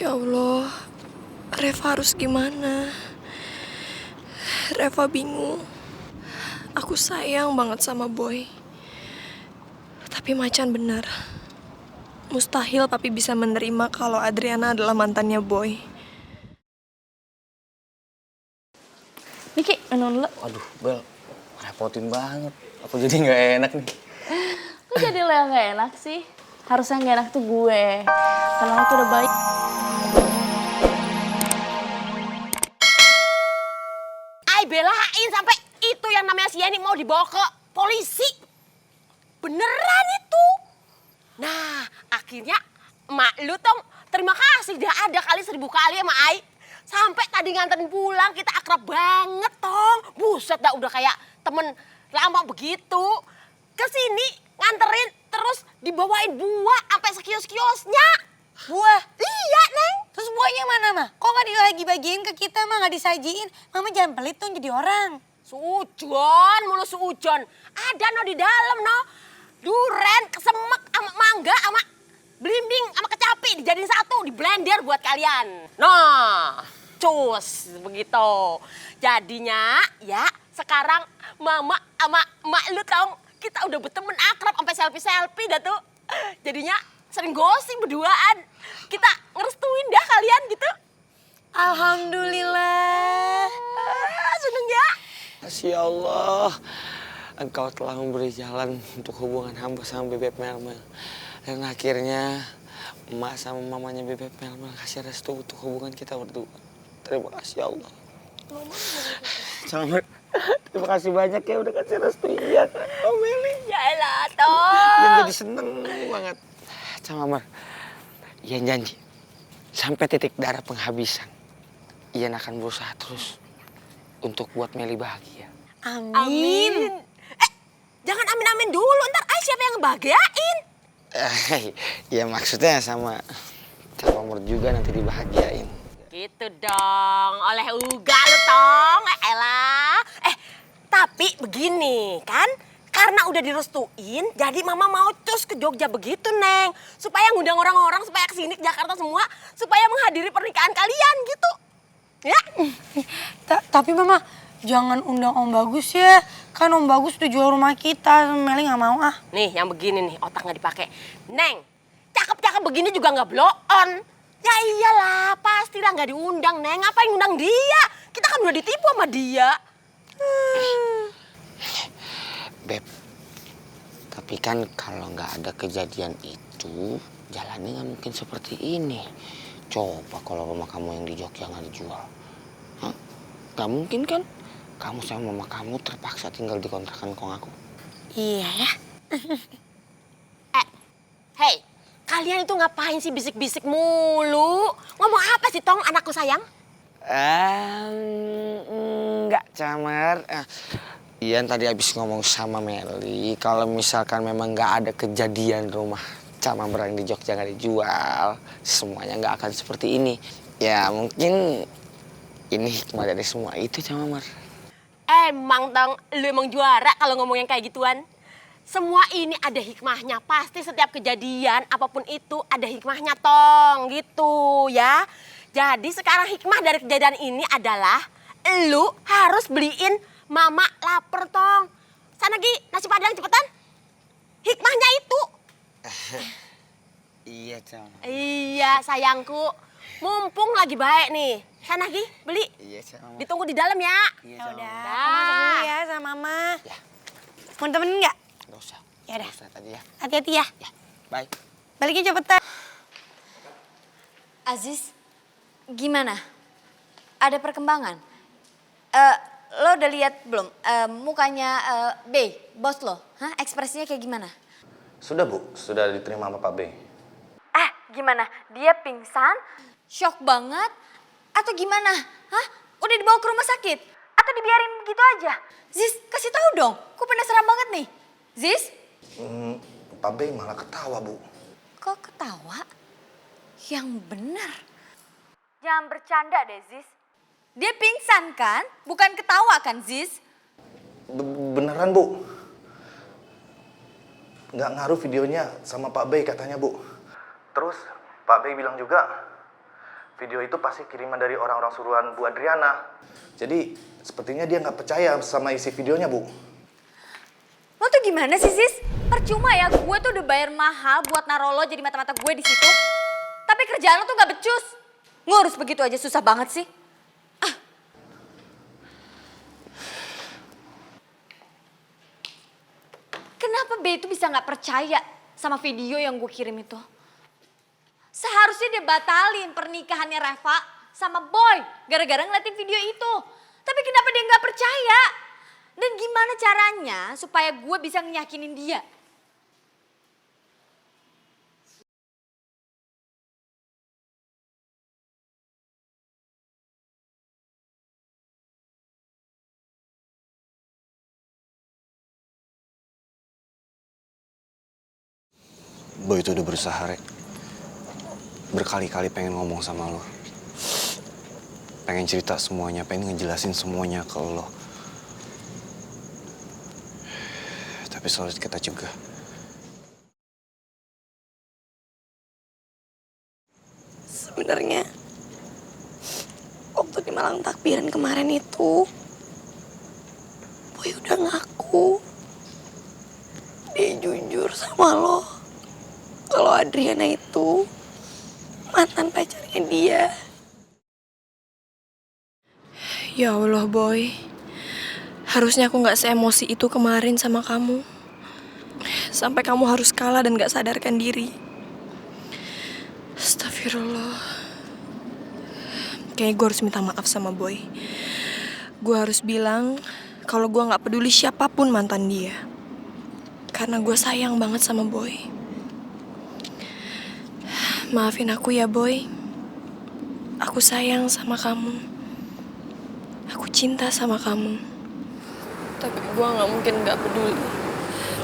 Ya Allah, Reva harus gimana? Reva bingung. Aku sayang banget sama Boy. Tapi Macan benar. Mustahil papi bisa menerima kalau Adriana adalah mantannya Boy. Niki, minum dulu. Aduh, Bel, repotin banget. Aku jadi nggak enak nih. Kok jadi lo yang gak enak sih? Harusnya yang gak enak tuh gue. Karena lo tuh udah baik. Ay belain sampai itu yang namanya si Yani mau dibawa ke polisi. Beneran itu. Nah, akhirnya emak lu tong terima kasih dia ada kali 1000 kali sama Ay. Sampai tadi nganterin pulang kita akrab banget tong. Buset dah udah kayak temen lama begitu. Kesini nganterin terus dibawain buah sampai sekios-kiosnya. Buah? Iya, Neng. Terus buahnya mana, Mah? Kok nggak dibagi-bagiin ke kita, Mah? Nggak disajiin? Mama jangan pelit dong jadi orang. Sujon, mulu sujon. Ada no di dalam no. Duren, kesemek, sama mangga, sama belimbing, sama kecapi. Dijadiin satu, di blender buat kalian. Nah, cus, begitu. Jadinya, ya sekarang mama sama emak lu tau, kita udah berteman akrab sampai selfie-selfie dah tuh. Jadinya sering gosip berduaan. Kita ngerestuin dah kalian gitu. Alhamdulillah. Seneng ya? Masya Allah, Engkau telah memberi jalan untuk hubungan hamba sama Bebek Melmel. Dan akhirnya emak sama mamanya Bebek Melmel kasih restu untuk hubungan kita berdua. Terima kasih ya Allah. Selamat. Terima kasih banyak ya udah kasih restu. Iya, Oh Meli. Yaelah, toh. Ian jadi seneng banget. Sama Mar, Ian janji sampai titik darah penghabisan Ian akan berusaha terus untuk buat Meli bahagia. Amin. Jangan amin-amin dulu, ntar siapa yang ngebahagiain? Ya maksudnya sama Mur juga nanti dibahagiain. Gitu dong, oleh uga lu tong, elah. Tapi begini kan, karena udah direstuin, jadi mama mau cus ke Jogja begitu, Neng. Supaya ngundang orang-orang, supaya kesini ke Jakarta semua, supaya menghadiri pernikahan kalian gitu. Ya? Tapi Mama, jangan undang Om Bagus ya. Kan Om Bagus udah jual rumah kita. Meli nggak mau ah. Nih, yang begini nih, otak nggak dipakai. Neng, cakep-cakep begini juga nggak blow on. Ya iyalah, pastilah nggak diundang, Neng. Ngapain ngundang dia? Kita kan udah ditipu sama dia. Beb, tapi kan kalau nggak ada kejadian itu, jalannya nggak mungkin seperti ini. Coba kalau rumah kamu yang di Jogja nggak dijual. Hah? Nggak mungkin kan? Kamu sama mama kamu terpaksa tinggal di kontrakan kong aku. Iya ya. Hei, kalian itu ngapain sih bisik-bisik mulu? Ngomong apa sih, Tong, anakku sayang? Enggak, Camar. Ian tadi habis ngomong sama Meli, kalau misalkan memang nggak ada kejadian rumah Camar berang di Jogja nggak dijual, semuanya nggak akan seperti ini. Ya mungkin ini hikmah dari semua itu, Camar. Emang, Tong, lu emang juara kalau ngomong yang kayak gituan. Semua ini ada hikmahnya. Pasti setiap kejadian, apapun itu ada hikmahnya, Tong. Gitu ya. Jadi sekarang hikmah dari kejadian ini adalah lu harus beliin mama lapar, Tong. Sana Gi, nasi padang cepetan. Hikmahnya itu. Iya, Camar. Iya, sayangku. Mumpung lagi baik nih. Sana Gi, beli. Iya, Camar. Ditunggu di dalam ya. Iya, Ya udah, Dah. aku masuk dulu ya sama Mama. Ya. Mau temenin nggak? Nggak usah. Ya udah. Nggak usah tadi ya. Hati-hati ya. Ya, bye. Balikin cepetan. Aziz, gimana? Ada perkembangan? Lo udah lihat belum mukanya B, bos lo? Hah? Ekspresinya kayak gimana? Sudah Bu, sudah diterima sama Pak B. Gimana? Dia pingsan? Shock banget? Atau gimana? Hah? Udah dibawa ke rumah sakit? Atau dibiarin begitu aja? Ziz, kasih tahu dong. Kok penasaran banget nih. Ziz? Pak B malah ketawa Bu. Kok ketawa? Yang benar. Jangan bercanda deh, Ziz. Dia pingsan kan? Bukan ketawa kan, Ziz? Beneran Bu. Nggak ngaruh videonya sama Pak B katanya Bu. Terus Pak B bilang juga Video itu pasti kiriman dari orang-orang suruhan Bu Adriana. Jadi sepertinya dia nggak percaya sama isi videonya, Bu. Lo tuh gimana sih, Sis? Percuma ya, gue tuh udah bayar mahal buat naro lo jadi mata-mata gue di situ. Tapi kerjaan lo tuh gak becus. Ngurus begitu aja susah banget sih. Kenapa B itu bisa gak percaya sama video yang gue kirim itu? Seharusnya dia batalin pernikahannya Reva sama Boy gara-gara ngeliatin video itu. Tapi kenapa dia gak percaya? Dan gimana caranya supaya gue bisa ngeyakinin dia? Boy itu udah berusaha, Rek. Berkali-kali pengen ngomong sama lo. Pengen cerita semuanya, pengen ngejelasin semuanya ke lo. Tapi sulit kita juga. Sebenarnya waktu di Malang Takbiran kemarin itu, Boy udah ngaku dia jujur sama lo kalau Adriana itu mantan pacarnya dia. Ya Allah, Boy. Harusnya aku gak seemosi itu kemarin sama kamu. Sampai kamu harus kalah dan gak sadarkan diri. Astagfirullah. Kayaknya gue harus minta maaf sama Boy. Gue harus bilang kalau gue gak peduli siapapun mantan dia. Karena gue sayang banget sama Boy. Maafin aku ya, Boy. Aku sayang sama kamu. Aku cinta sama kamu. Tapi gue gak mungkin gak peduli.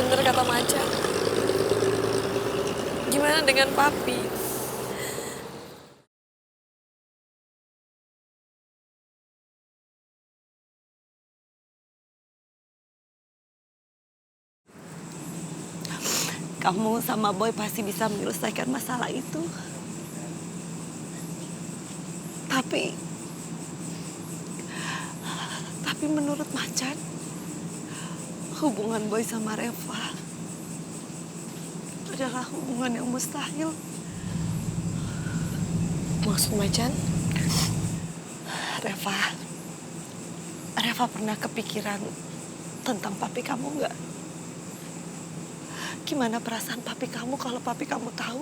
Bener kata Macan. Gimana dengan Papi? Kamu sama Boy pasti bisa menyelesaikan masalah itu. Tapi menurut Macan, hubungan Boy sama Reva adalah hubungan yang mustahil. Maksud Macan? Reva pernah kepikiran tentang papi kamu nggak? Gimana perasaan papi kamu kalau papi kamu tahu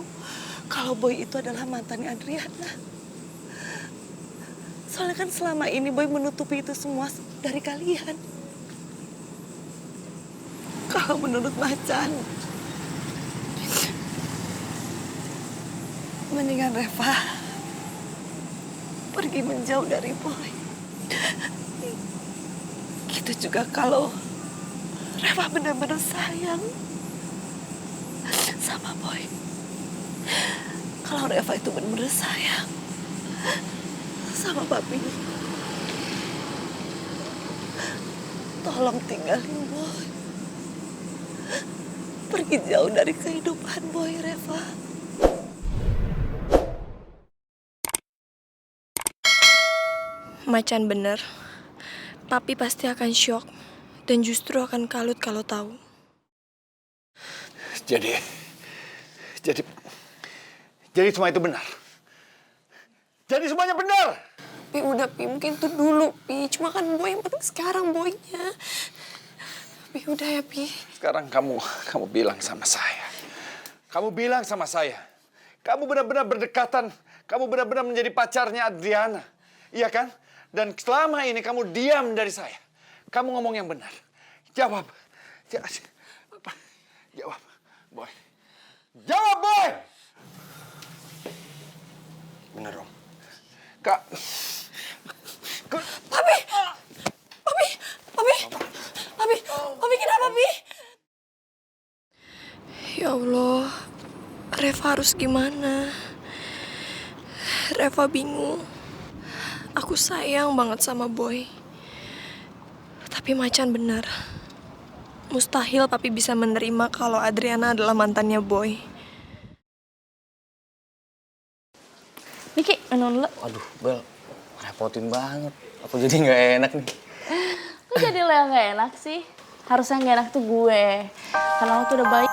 kalau Boy itu adalah mantannya Adriana? Soalnya kan selama ini Boy menutupi itu semua dari kalian. Kalau menurut Macan, mendingan Reva pergi menjauh dari Boy. Gitu juga kalau Reva benar-benar sayang sama Boy. Kalau Reva itu benar-benar sayang sama papi, tolong tinggalin Boy. Pergi jauh dari kehidupan Boy, Reva. Macan bener. Papi pasti akan syok dan justru akan kalut kalau tahu. Jadi semua itu benar. Jadi semuanya benar. Pi udah, Pi, mungkin itu dulu, Pi. Cuma kan Boy yang penting sekarang Boynya. Pi udah ya, Pi. Sekarang kamu bilang sama saya. Kamu bilang sama saya. Kamu benar-benar berdekatan. Kamu benar-benar menjadi pacarnya Adriana. Iya kan? Dan selama ini kamu diam dari saya. Kamu ngomong yang benar. Jawab. Jawab, Boy. Jawab, Boy! Bener, Om. Kak. Papi kenapa, Pi? Ya Allah, Reva harus gimana? Reva bingung. Aku sayang banget sama Boy. Tapi Macan benar. Mustahil Papi bisa menerima kalau Adriana adalah mantannya Boy. Niki, minum dulu. Waduh, Bel, repotin banget. Aku jadi nggak enak nih. Kok jadi lo yang gak enak sih? Harusnya yang gak enak tuh gue. Karena lo tuh udah baik.